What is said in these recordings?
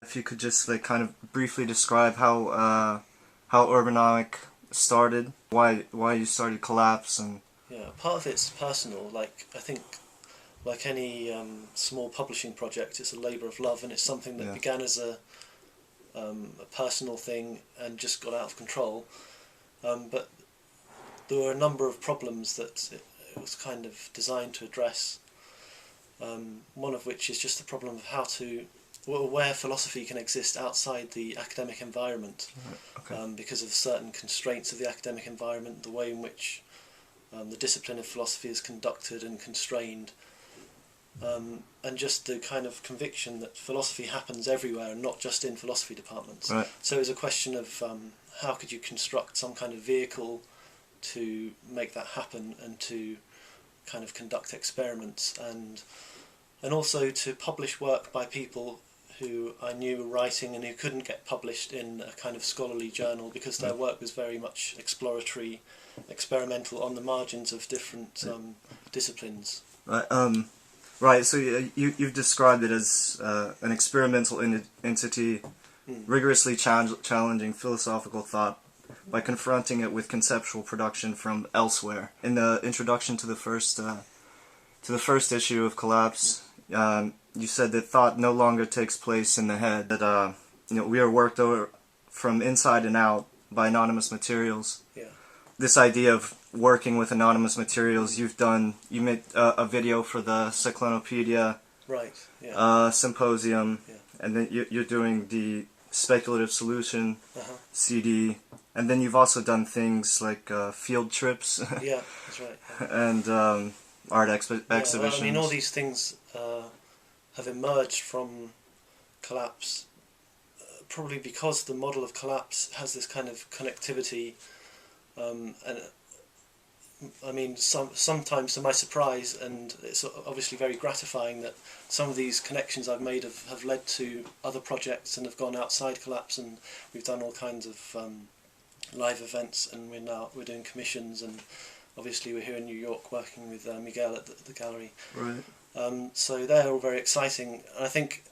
If you could just like kind of briefly describe how Urbanomic started, why you started Collapse, and Yeah, part of it's personal. Like I think, like any small publishing project, it's a labour of love, and it's something that yeah, began as a personal thing and just got out of control. But there were a number of problems that it was kind of designed to address. One of which is just the problem of how to, well, where philosophy can exist outside the academic environment, okay, because of certain constraints of the academic environment, the way in which the discipline of philosophy is conducted and constrained, and just the kind of conviction that philosophy happens everywhere and not just in philosophy departments. right, So it's a question of how could you construct some kind of vehicle to make that happen and to kind of conduct experiments and also to publish work by people who I knew were writing and who couldn't get published in a kind of scholarly journal because their work was very much exploratory, experimental on the margins of different disciplines. right. Right. So you've described it as an experimental entity, rigorously challenging philosophical thought by confronting it with conceptual production from elsewhere. In the introduction to the first issue of Collapse, you said that thought no longer takes place in the head. That we are worked over from inside and out by anonymous materials. Yeah. This idea of working with anonymous materials, you made a video for the Cyclonopedia Right. Yeah. symposium, Yeah. and then you're doing the Speculative Solution Uh-huh. CD, and then you've also done things like field trips Yeah, that's right. Yeah. and art Yeah, exhibitions. well, I mean, all these things have emerged from Collapse, probably because the model of Collapse has this kind of connectivity, and I mean, sometimes to my surprise, and it's obviously very gratifying that some of these connections I've made have led to other projects and have gone outside Collapse, and we've done all kinds of live events, and we're doing commissions, and obviously we're here in New York working with Miguel at the gallery. Right. So they're all very exciting, and I think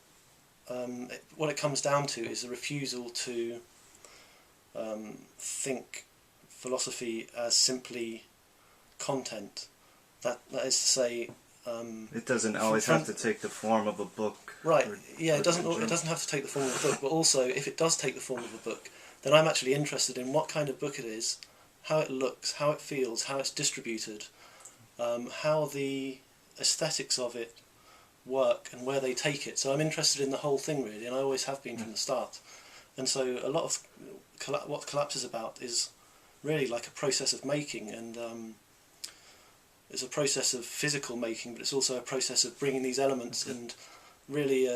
what it comes down to is a refusal to think philosophy as simply content. That is to say, It doesn't always have to take the form of a book. right? Or, Yeah, or it doesn't have to take the form of a book, but also if it does take the form of a book, then I'm actually interested in what kind of book it is, how it looks, how it feels, how it's distributed, how the aesthetics of it work and where they take it. So I'm interested in the whole thing really, and I always have been from the start. And so a lot of what Collapse is about is really like a process of making, and it's a process of physical making, but it's also a process of bringing these elements and really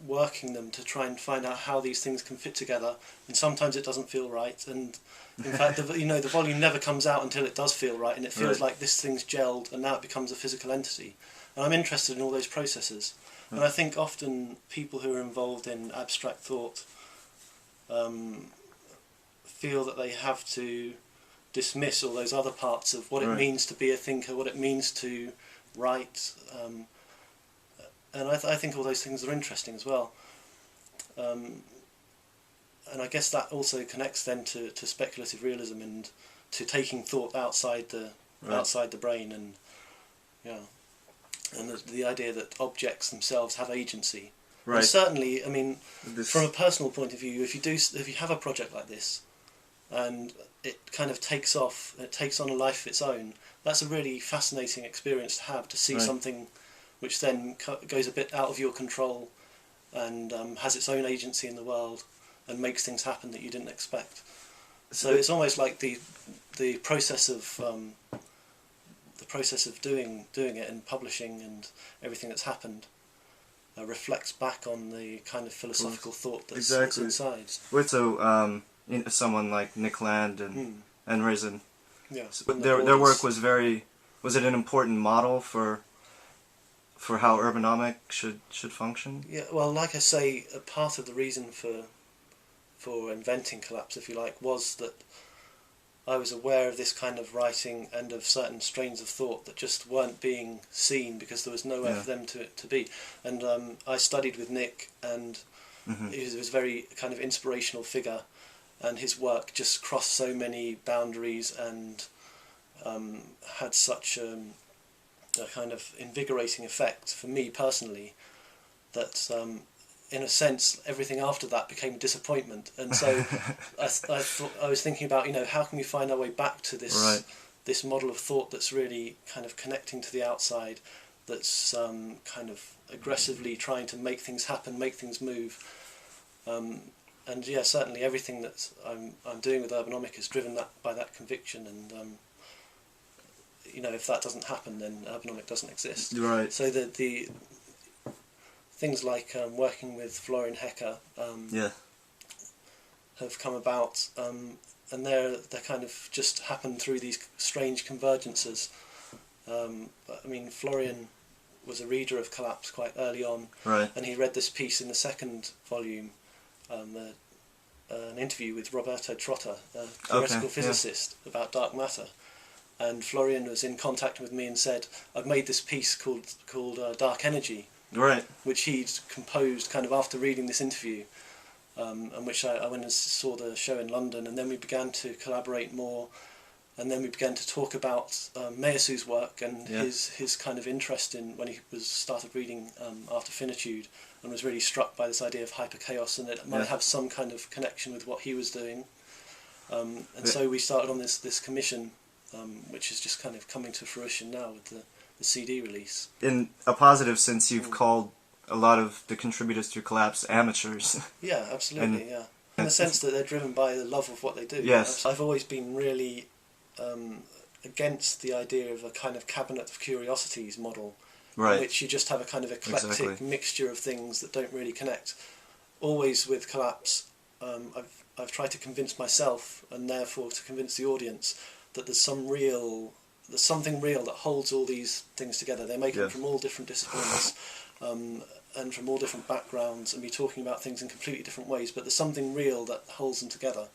working them to try and find out how these things can fit together. And sometimes it doesn't feel right, and in fact the volume never comes out until it does feel right, and it feels like this thing's gelled and now it becomes a physical entity. And I'm interested in all those processes, and I think often people who are involved in abstract thought feel that they have to dismiss all those other parts of what it means to be a thinker, what it means to write, and I think all those things are interesting as well. And I guess that also connects then to speculative realism and to taking thought outside the brain, and and the idea that objects themselves have agency. Right. And certainly, I mean, from a personal point of view, if you have a project like this, and it kind of takes off, it takes on a life of its own, that's a really fascinating experience to have, to see something which then goes a bit out of your control and has its own agency in the world and makes things happen that you didn't expect. So it's almost like the process of doing it and publishing and everything that's happened reflects back on the kind of philosophical thought that's inside. So someone like Nick Land and Risen, So their work was was it an important model for how Urbanomic should function? Yeah, well, like I say, a part of the reason for inventing Collapse, if you like, was that I was aware of this kind of writing and of certain strains of thought that just weren't being seen because there was nowhere for them to be. And I studied with Nick, and he was a very kind of inspirational figure, and his work just crossed so many boundaries and had such a kind of invigorating effect for me personally that in a sense everything after that became disappointment. And so I was thinking about, you know, how can we find our way back to this this model of thought that's really kind of connecting to the outside, that's kind of aggressively trying to make things happen, make things move. And yeah, certainly everything that I'm doing with Urbanomic is driven by that conviction, and you know, if that doesn't happen, then Urbanomic doesn't exist. Right. So the things like working with Florian Hecker have come about, and they're kind of just happened through these strange convergences. I mean, Florian was a reader of Collapse quite early on, and he read this piece in the second volume, an interview with Roberto Trotta, a theoretical physicist, about dark matter. And Florian was in contact with me and said, I've made this piece called Dark Energy, which he'd composed kind of after reading this interview, and which I went and saw the show in London, and then we began to collaborate more, and then we began to talk about Meillassoux work and his kind of interest in, when he started reading After Finitude, and was really struck by this idea of hyper-chaos, and it might have some kind of connection with what he was doing. And so we started on this commission, which is just kind of coming to fruition now with the CD release. In a positive sense, you've called a lot of the contributors to Collapse amateurs. Yeah, absolutely, in the sense that they're driven by the love of what they do. Yes. I've always been really against the idea of a kind of cabinet of curiosities model, in which you just have a kind of eclectic mixture of things that don't really connect. Always with Collapse, I've tried to convince myself, and therefore to convince the audience, that there's something real that holds all these things together. They may come from all different disciplines, and from all different backgrounds, and be talking about things in completely different ways, but there's something real that holds them together.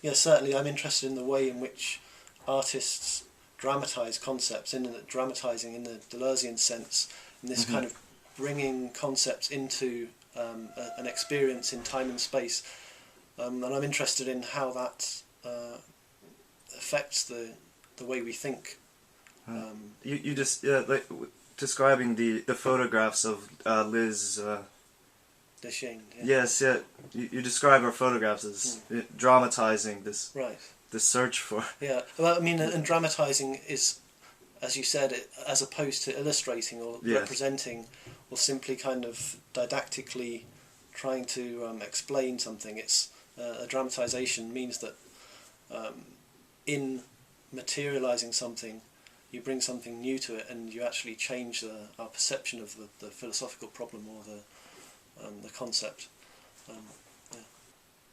Yeah, certainly I'm interested in the way in which artists dramatise concepts, dramatising in the Deleuzean sense, in this kind of bringing concepts into an experience in time and space, and I'm interested in how that affects the way we think. You just like describing the photographs of Liz Deschênes. Yes, you describe her photographs as dramatizing this this search for. Yeah, well, I mean, and dramatising is, as you said, as opposed to illustrating or representing, or simply kind of didactically trying to explain something. It's a dramatisation means that in materialising something, you bring something new to it, and you actually change our perception of the philosophical problem or the concept.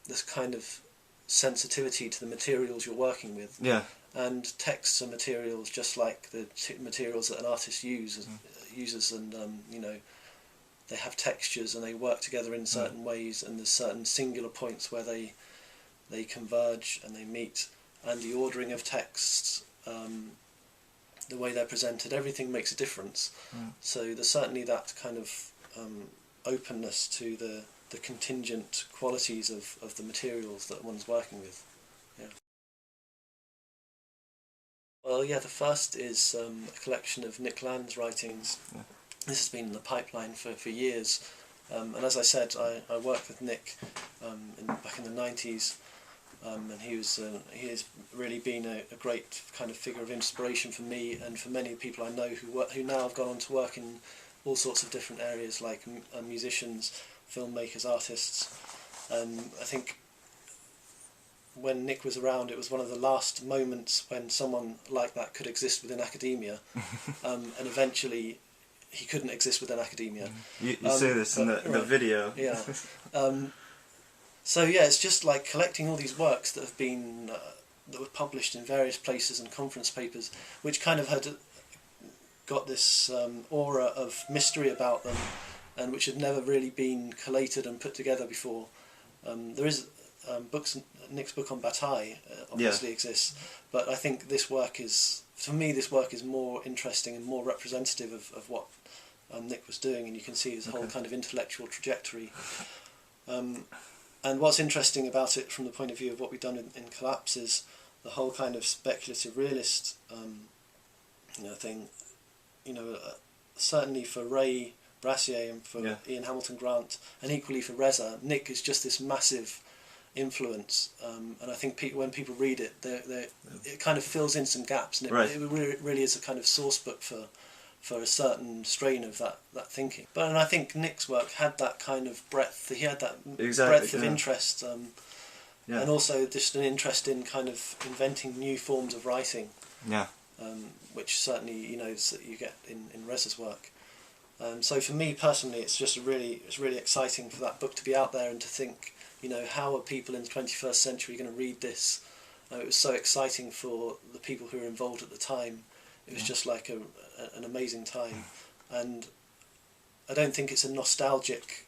This kind of sensitivity to the materials you're working with. And texts are materials just like the materials that an artist uses, and you know, they have textures and they work together in certain ways, and there's certain singular points where they converge and they meet, and the ordering of texts, the way they're presented, everything makes a difference. So there's certainly that kind of openness to the contingent qualities of the materials that one's working with. Well, the first is a collection of Nick Land's writings. This has been in the pipeline for years, and as I said, I worked with Nick back in the 90s, and he has really been a great kind of figure of inspiration for me and for many people I know who now have gone on to work in all sorts of different areas, like musicians, filmmakers, artists. And I think when Nick was around, it was one of the last moments when someone like that could exist within academia, and eventually he couldn't exist within academia. You say this in the video. So it's just like collecting all these works that have been that were published in various places and conference papers, which kind of had got this aura of mystery about them, and which had never really been collated and put together before. There is Nick's book on Bataille obviously exists, but I think this work is, for me, this work is more interesting and more representative of what Nick was doing, and you can see his whole kind of intellectual trajectory. And what's interesting about it from the point of view of what we've done in Collapse is the whole kind of speculative realist thing. Certainly for Ray Brassier and for Ian Hamilton Grant, and equally for Reza, Nick is just this massive influence, and I think when people read it, it kind of fills in some gaps, and it really is a kind of source book for a certain strain of that thinking. And I think Nick's work had that kind of breadth. He had that breadth of interest, and also just an interest in kind of inventing new forms of writing. Which certainly you get in Reza's work. So for me personally, it's really exciting for that book to be out there and to think, how are people in the 21st century going to read this? It was so exciting for the people who were involved at the time. It was just like an amazing time, and I don't think it's a nostalgic.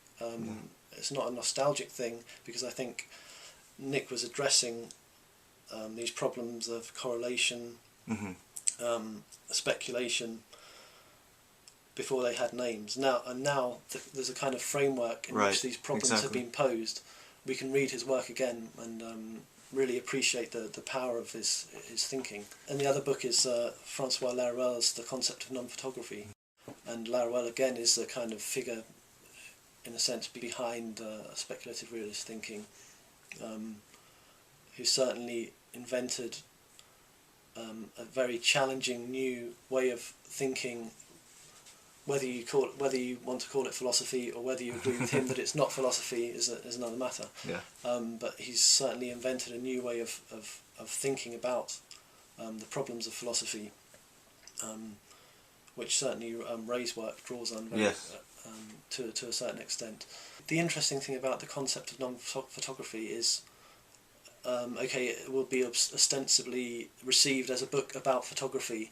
It's not a nostalgic thing, because I think Nick was addressing these problems of correlation, speculation, before they had names. Now there's a kind of framework in which these problems have been posed. We can read his work again and really appreciate the power of his thinking. And the other book is Francois Laruelle's The Concept of Non-Photography. And Laruelle again is the kind of figure, in a sense, behind speculative realist thinking, who certainly invented a very challenging new way of thinking. Whether you want to call it philosophy, or whether you agree with him that it's not philosophy, is another matter. But he's certainly invented a new way of thinking about the problems of philosophy, which certainly Ray's work draws on to a certain extent. The interesting thing about the concept of non-photography is, it will be ostensibly received as a book about photography,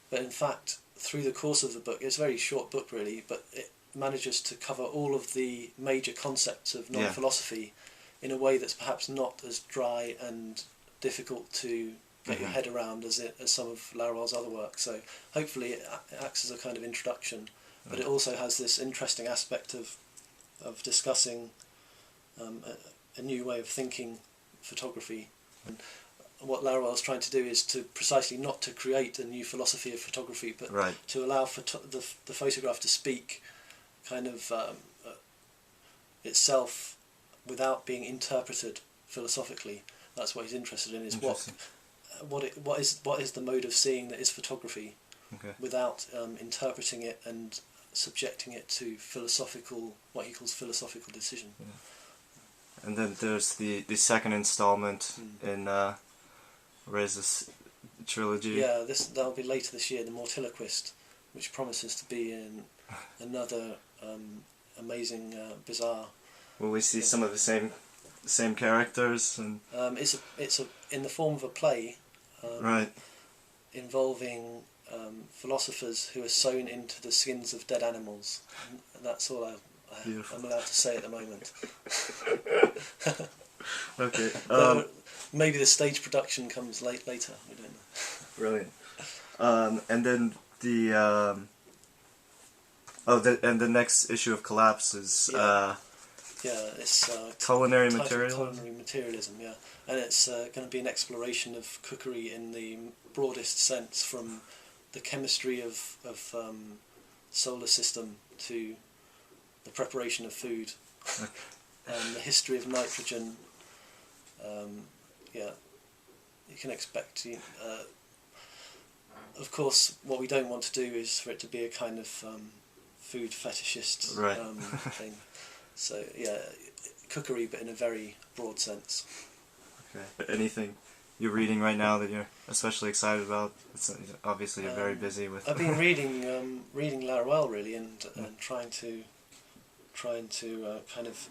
but in fact, through the course of the book, it's a very short book really, but it manages to cover all of the major concepts of non-philosophy in a way that's perhaps not as dry and difficult to get your head around as some of Laruelle's other work. So hopefully it acts as a kind of introduction, but it also has this interesting aspect of discussing a new way of thinking photography. And what Laruelle's trying to do is to precisely not to create a new philosophy of photography, but to allow the photograph to speak kind of itself without being interpreted philosophically. That's what he's interested in, is what is the mode of seeing that is photography, without interpreting it and subjecting it to what he calls philosophical decision. And then there's the second installment in Reza's trilogy. That'll be later this year, The Mortiloquist, which promises to be another amazing, bizarre. Will we see some of the same characters? And it's in the form of a play, involving philosophers who are sewn into the skins of dead animals, and that's all I'm allowed to say at the moment. Okay. Maybe the stage production comes later. We don't know. Brilliant. And then the next issue of Collapse is it's culinary materialism. Culinary materialism, and it's going to be an exploration of cookery in the broadest sense, from the chemistry of solar system to the preparation of food, and the history of nitrogen. You can expect. Of course, what we don't want to do is for it to be a kind of food fetishist thing. So cookery, but in a very broad sense. Okay. Anything you're reading right now that you're especially excited about? Obviously, you're very busy with. I've been reading Laruelle really, and trying to kind of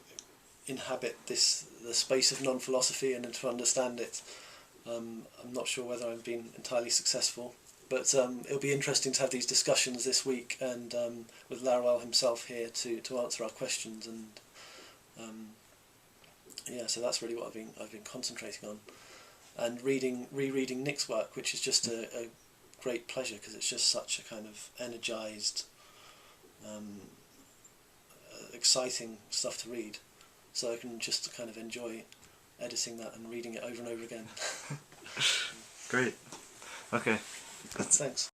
inhabit the space of non-philosophy and to understand it. I'm not sure whether I've been entirely successful, but it'll be interesting to have these discussions this week, and with Laruelle himself here to answer our questions, and yeah, so that's really what I've been concentrating on, and rereading Nick's work, which is just a great pleasure because it's just such a kind of energised, exciting stuff to read. So I can just kind of enjoy editing that and reading it over and over again. Great. Okay. Thanks.